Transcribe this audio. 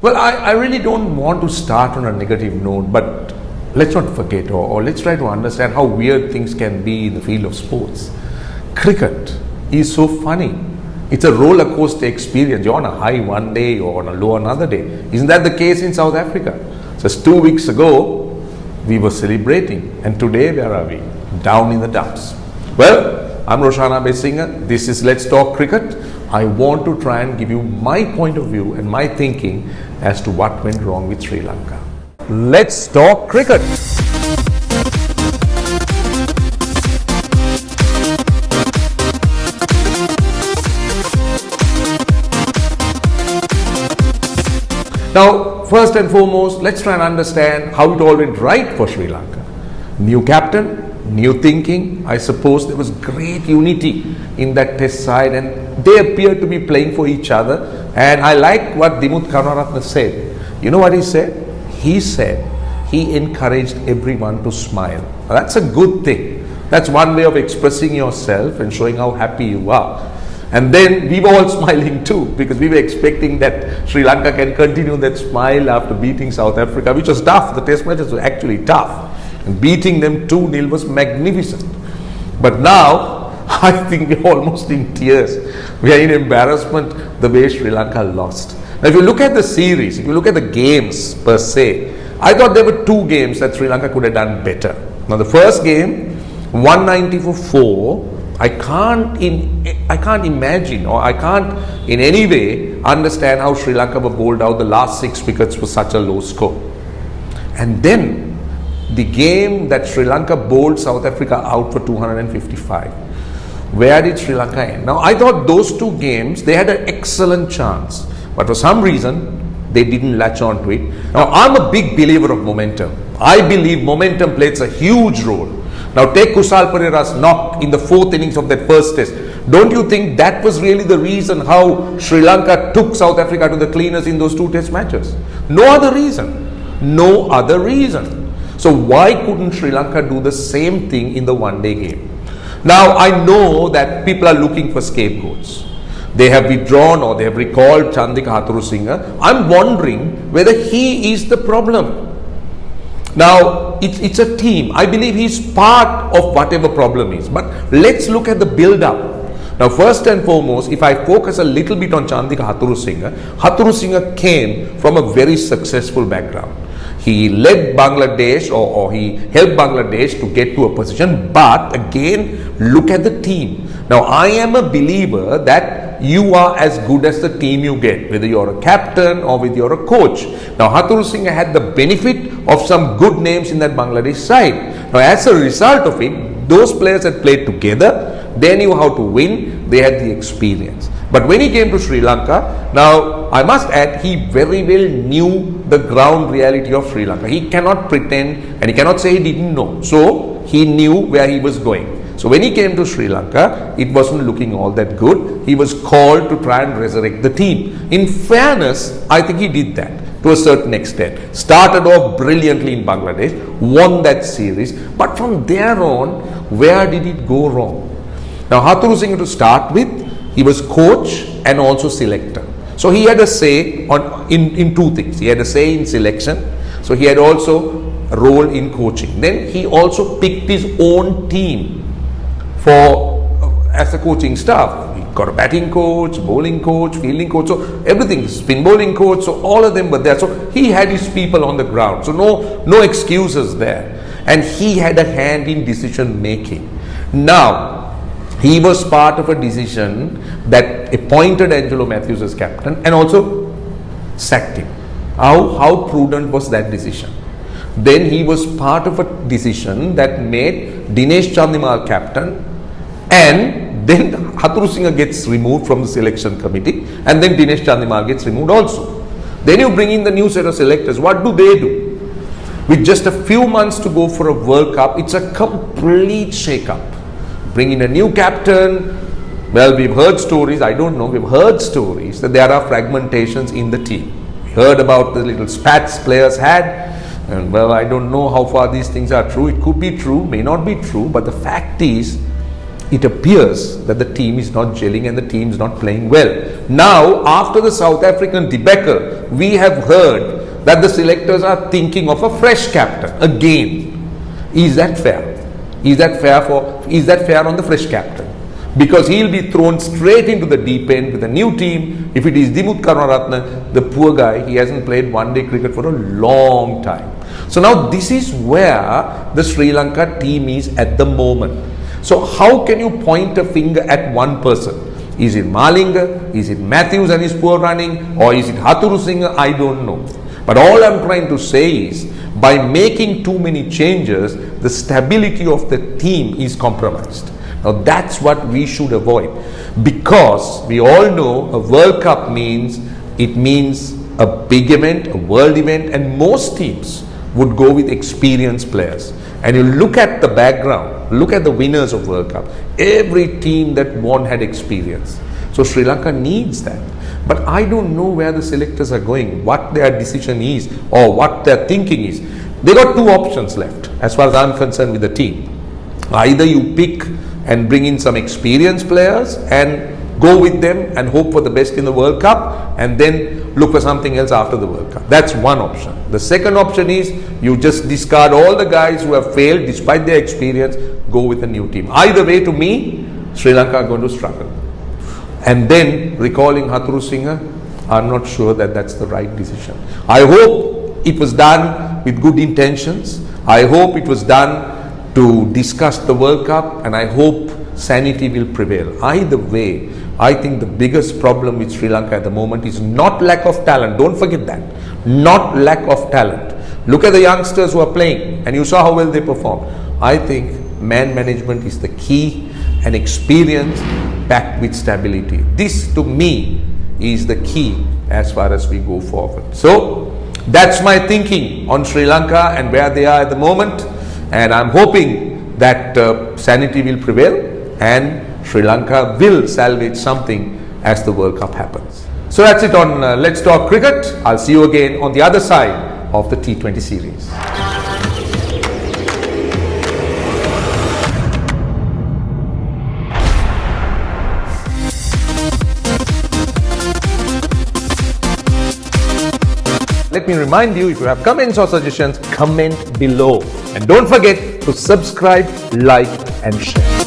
Well, I really don't want to start on a negative note, but let's not forget or let's try to understand how weird things can be in the field of sports. Cricket is so funny. It's a roller coaster experience. You're on a high one day, you're on a low another day. Isn't that the case in South Africa? Just 2 weeks ago, we were celebrating, and today, where are we? Down in the dumps. Well, I'm Roshana Besinger. This is Let's Talk Cricket. I want to try and give you my point of view and my thinking as to what went wrong with Sri Lanka. Let's talk cricket. Now, first and foremost, let's try and understand how it all went right for Sri Lanka. New captain, new thinking. I suppose there was great unity in that test side and they appeared to be playing for each other. And I like what Dimuth Karunaratne said. You know what he said? He said he encouraged everyone to smile. Now, that's a good thing. That's one way of expressing yourself and showing how happy you are. And then we were all smiling too, because we were expecting that Sri Lanka can continue that smile after beating South Africa, which was tough. The test matches were actually tough. And beating them 2-0 was magnificent. But now, I think we're almost in tears. We are in embarrassment the way Sri Lanka lost. Now, if you look at the series, if you look at the games per se, I thought there were 2 games that Sri Lanka could have done better. Now, the first game, 190 for 4, I can't imagine or I can't in any way understand how Sri Lanka were bowled out the last 6 wickets for such a low score. And then the game that Sri Lanka bowled South Africa out for 255. Where did Sri Lanka end? Now, I thought those 2 games, they had an excellent chance. But for some reason, they didn't latch on to it. Now, I'm a big believer of momentum. I believe momentum plays a huge role. Now, take Kusal Perera's knock in the 4th innings of that first test. Don't you think that was really the reason how Sri Lanka took South Africa to the cleaners in those 2 test matches? No other reason. No other reason. So why couldn't Sri Lanka do the same thing in the one-day game? Now, I know that people are looking for scapegoats. They have withdrawn or they have recalled Chandika Hathurusingha. I'm wondering whether he is the problem. Now, it's a team. I believe he's part of whatever problem is. But let's look at the build-up. Now, first and foremost, if I focus a little bit on Chandika Hathurusingha, Hathurusingha came from a very successful background. He led Bangladesh or he helped Bangladesh to get to a position. But again, look at the team. Now, I am a believer that you are as good as the team you get, whether you're a captain or whether you're a coach. Now, Hathurusingha had the benefit of some good names in that Bangladesh side. Now, as a result of it, those players had played together, they knew how to win, they had the experience. But when he came to Sri Lanka, now I must add, he very well knew the ground reality of Sri Lanka. He cannot pretend and he cannot say he didn't know. So, he knew where he was going. So when he came to Sri Lanka, it wasn't looking all that good. He was called to try and resurrect the team. In fairness, I think he did that to a certain extent. Started off brilliantly in Bangladesh, won that series. But from there on, where did it go wrong? Now, Hathurusingha to start with, he was coach and also selector. So he had a say in 2 things. He had a say in selection. So he had also a role in coaching. Then he also picked his own team as a coaching staff. He got a batting coach, bowling coach, fielding coach, so everything, spin bowling coach, so all of them were there. So he had his people on the ground. So no excuses there. And he had a hand in decision making. Now, he was part of a decision that appointed Angelo Matthews as captain and also sacked him. How prudent was that decision? Then he was part of a decision that made Dinesh Chandimal captain, and then Hathurusingha gets removed from the selection committee, and then Dinesh Chandimal gets removed also. Then you bring in the new set of selectors. What do? With just a few months to go for a World Cup, it's a complete shake-up. Bring in a new captain. Well, we've heard stories, we've heard stories that there are fragmentations in the team. We heard about the little spats players had. And well, I don't know how far these things are true. It could be true, may not be true, but the fact is, it appears that the team is not gelling and the team is not playing well. Now, after the South African debacle, we have heard that the selectors are thinking of a fresh captain again. Is that fair? Is that fair on the fresh captain? Because he'll be thrown straight into the deep end with a new team. If it is Dimuth Karunaratne, the poor guy, he hasn't played one-day cricket for a long time. So now this is where the Sri Lanka team is at the moment. So how can you point a finger at one person? Is it Malinga? Is it Matthews and his poor running? Or is it Hathuru Singh? I don't know. But all I'm trying to say is, by making too many changes, the stability of the team is compromised. Now that's what we should avoid, because we all know a World Cup means a big event, a world event, and most teams would go with experienced players. And you look at the background, look at the winners of World Cup. Every team that won had experience. So Sri Lanka needs that. But I don't know where the selectors are going, what their decision is, or what their thinking is. They got two options left as far as I'm concerned with the team. Either you pick and bring in some experienced players and go with them and hope for the best in the World Cup, and then look for something else after the World Cup. That's one option. The second option is you just discard all the guys who have failed despite their experience, go with a new team. Either way, to me, Sri Lanka are going to struggle. And then recalling Hathuru Singh, I'm not sure that that's the right decision. I hope it was done with good intentions. I hope it was done to discuss the World Cup, and I hope sanity will prevail. Either way, I think the biggest problem with Sri Lanka at the moment is not lack of talent. Don't forget that. Not lack of talent. Look at the youngsters who are playing, and you saw how well they performed. I think man management is the key, and experience backed with stability. This to me is the key as far as we go forward. So that's my thinking on Sri Lanka and where they are at the moment. And I'm hoping that sanity will prevail and Sri Lanka will salvage something as the World Cup happens. So that's it on Let's Talk Cricket. I'll see you again on the other side of the T20 series. Let me remind you, if you have comments or suggestions, comment below. And don't forget to subscribe, like and share.